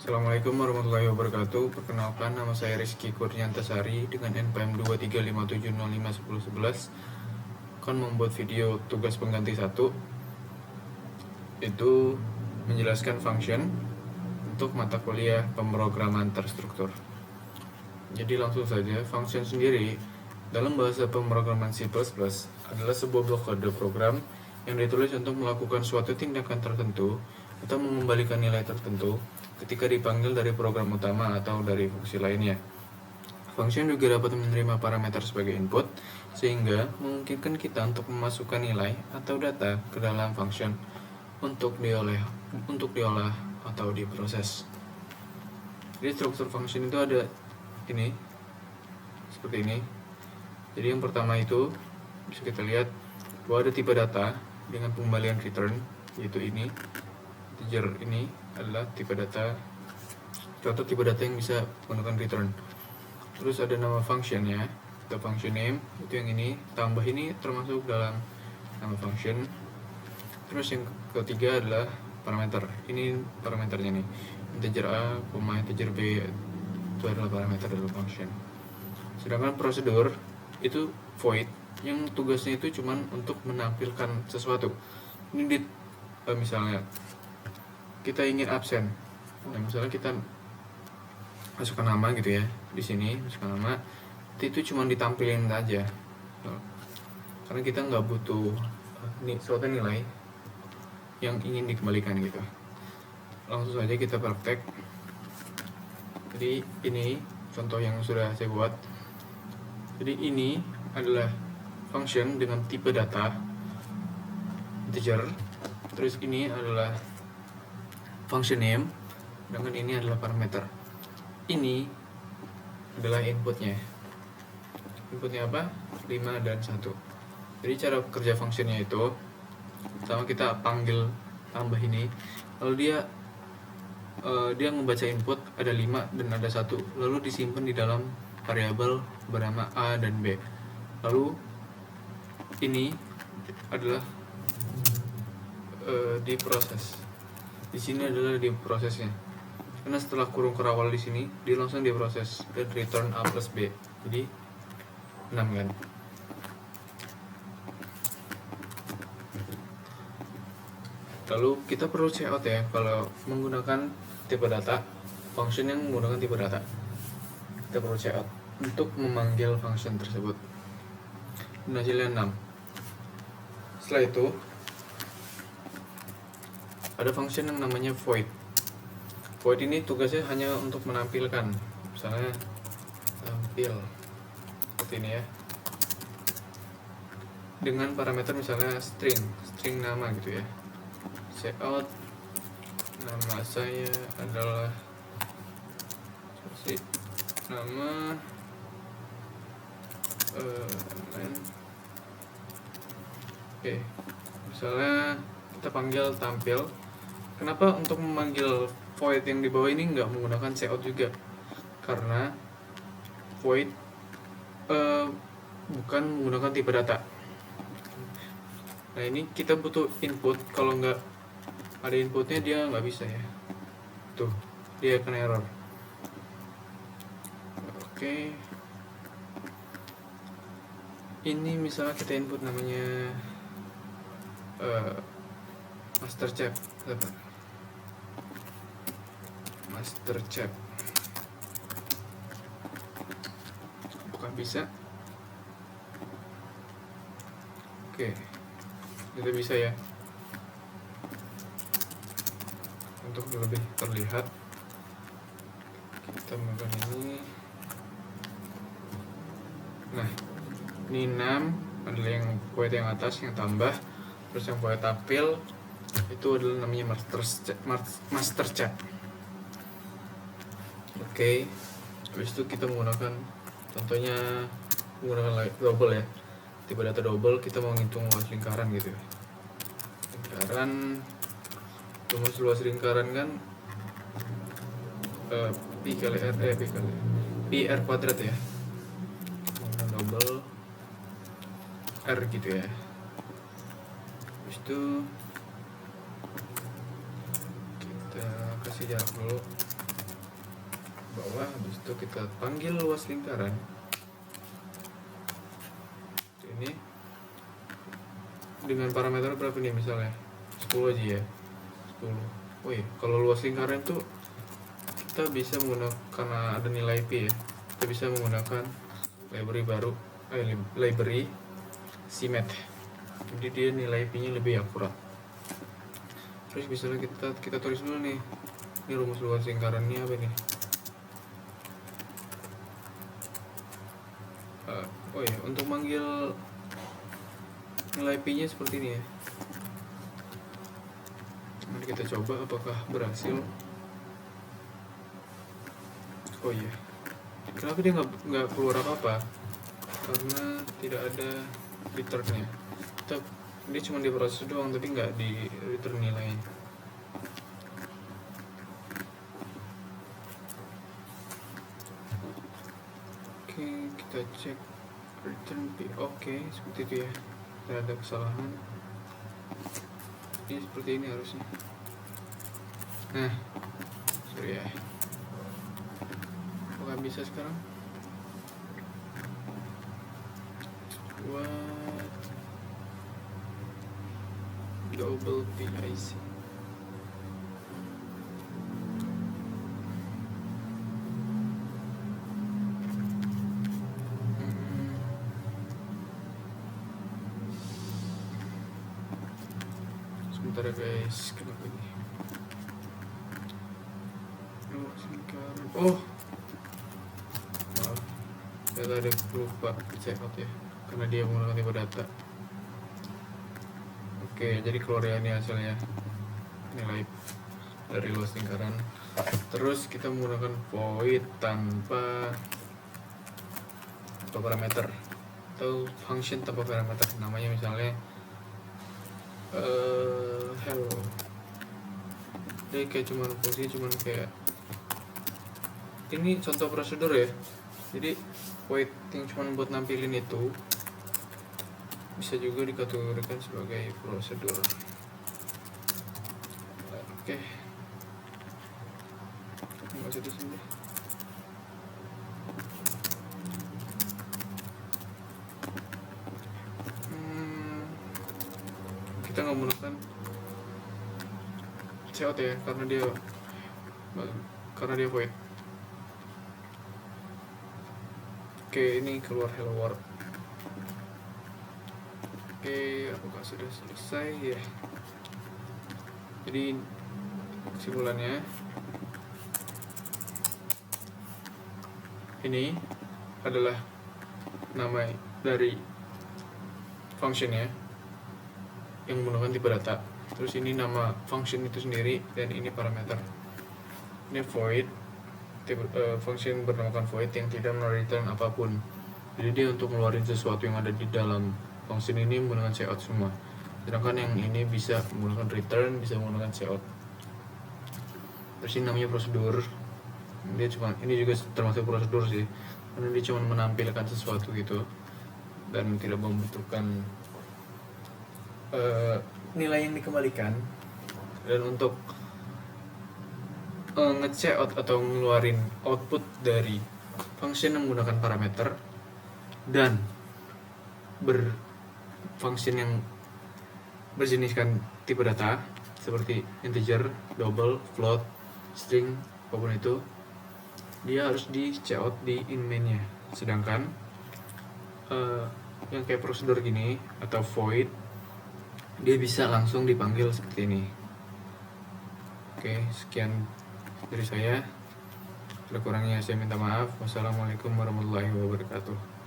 Assalamualaikum warahmatullahi wabarakatuh. Perkenalkan, nama saya Rizky Kurniantasari dengan NPM 2357051011. Akan membuat video tugas pengganti 1, itu menjelaskan function untuk mata kuliah pemrograman terstruktur. Jadi langsung saja, function sendiri dalam bahasa pemrograman C++ adalah sebuah blok kode program yang ditulis untuk melakukan suatu tindakan tertentu atau mengembalikan nilai tertentu ketika dipanggil dari program utama atau dari fungsi lainnya. Function juga dapat menerima parameter sebagai input, sehingga memungkinkan kita untuk memasukkan nilai atau data ke dalam function untuk diolah atau diproses. Jadi struktur function itu ada ini, seperti ini. Jadi yang pertama itu bisa kita lihat bahwa ada tipe data dengan pengembalian return, yaitu ini. Integer ini adalah tipe data, contoh tipe data yang bisa menggunakan return. Terus ada nama functionnya atau function name, itu yang ini, tambah ini termasuk dalam nama function. Terus yang ketiga adalah parameter, ini parameternya nih, integer a, integer b, itu adalah parameter dalam function. Sedangkan prosedur itu void, yang tugasnya itu cuman untuk menampilkan sesuatu. Ini misalnya kita ingin absen, nah misalnya kita masukkan nama gitu ya, di sini masukkan nama, itu cuma ditampilin aja, karena kita nggak butuh suatu nilai yang ingin dikembalikan gitu. Langsung saja kita praktek. Jadi ini contoh yang sudah saya buat. Jadi ini adalah function dengan tipe data integer, terus ini adalah function name, dengan ini adalah parameter. Ini adalah inputnya. Inputnya apa? 5 dan 1. Jadi cara kerja functionnya itu, pertama kita panggil tambah ini, lalu dia membaca input ada 5 dan ada 1, lalu disimpan di dalam variabel bernama A dan B. Lalu ini adalah diproses. Di sini adalah diprosesnya. Karena setelah kurung kerawal di sini, dia langsung diproses dan return A plus B. Jadi 6 kan. Lalu kita perlu cout ya kalau menggunakan tipe data, function yang menggunakan tipe data. Kita perlu cout untuk memanggil function tersebut. Dan hasilnya 6. Setelah itu ada function yang namanya void. Void ini tugasnya hanya untuk menampilkan, misalnya tampil seperti ini ya, dengan parameter misalnya string nama gitu ya. Cout nama saya adalah nama oke, misalnya kita panggil tampil. Kenapa untuk memanggil void yang di bawah ini nggak menggunakan cout juga? Karena void bukan menggunakan tipe data. Nah ini kita butuh input, kalau nggak ada inputnya dia nggak bisa ya. Tuh, dia akan error. Oke. Ini misalnya kita input namanya master chap. Apakah bisa? Oke, kita bisa ya. Untuk lebih terlihat, kita melakukan ini. Nah, ini 6 adalah yang void yang atas, yang tambah. Terus yang void tampil itu adalah namanya master chat. Oke, habis itu kita menggunakan, contohnya menggunakan double ya, tipe data double. Kita mau ngitung luas lingkaran gitu. Lingkaran, rumus luas lingkaran kan pi kali r kuadrat ya, double r gitu ya. Habis itu kita kasih jarak dulu bawah, habis itu kita panggil luas lingkaran ini dengan parameter berapa nih, misalnya 10 aja ya, 10. Oh iya, kalau luas lingkaran itu kita bisa menggunakan, karena ada nilai P ya, kita bisa menggunakan library baru, library CMath. Jadi dia nilai P nya lebih akurat. Terus misalnya kita tulis dulu nih, ini rumus luas lingkarannya apa nih? Oh ya, untuk manggil nilai P nya seperti ini ya. Mari kita coba apakah berhasil. Oh iya, kenapa dia nggak keluar apa-apa? Karena tidak ada returnnya. Dia cuma diproses doang, tapi nggak di return nilainya. Oke, kita cek return P. Oke, seperti itu ya. Tidak ada kesalahan. Ini seperti ini harusnya. Nah, sorry ya. Apakah bisa sekarang? What? Double PIC. Sebentar ya guys, kenapa ini? Oh, maaf, saya tadi lupa check out ya, karena dia menggunakan tipe data. Oke, jadi keluar ya ini hasilnya, nilai dari luas lingkaran. Terus kita menggunakan void tanpa parameter atau function tanpa parameter, namanya misalnya hello. Jadi kayak cuman fungsi, cuman kayak ini contoh prosedur ya. Jadi void yang cuman buat nampilin itu bisa juga dikategorikan sebagai prosedur. Oke, nggak usah disini. Kita nggak menggunakan cout ya, karena dia void. Oke, ini keluar hello world. Oke, apakah sudah selesai ya? Jadi kesimpulannya ini adalah nama dari functionnya yang menggunakan tipe data. Terus ini nama function itu sendiri, dan ini parameter. Ini void, function bernamakan void yang tidak mereturn apapun. Jadi dia untuk ngeluarin sesuatu yang ada di dalam function ini menggunakan cout semua. Sedangkan yang ini bisa menggunakan return, bisa menggunakan cout. Terus ini namanya prosedur. Ini juga termasuk prosedur sih, karena dia cuma menampilkan sesuatu gitu dan tidak membutuhkan nilai yang dikembalikan. Dan untuk nge-cout atau ngeluarin output dari function yang menggunakan parameter dan function yang berjeniskan tipe data seperti integer, double, float, string, apapun itu, dia harus di-cout di in main-nya. Sedangkan yang kayak prosedur gini atau void, dia bisa langsung dipanggil seperti ini. Oke, sekian dari saya. Kurang-kurangnya saya minta maaf. Wassalamualaikum warahmatullahi wabarakatuh.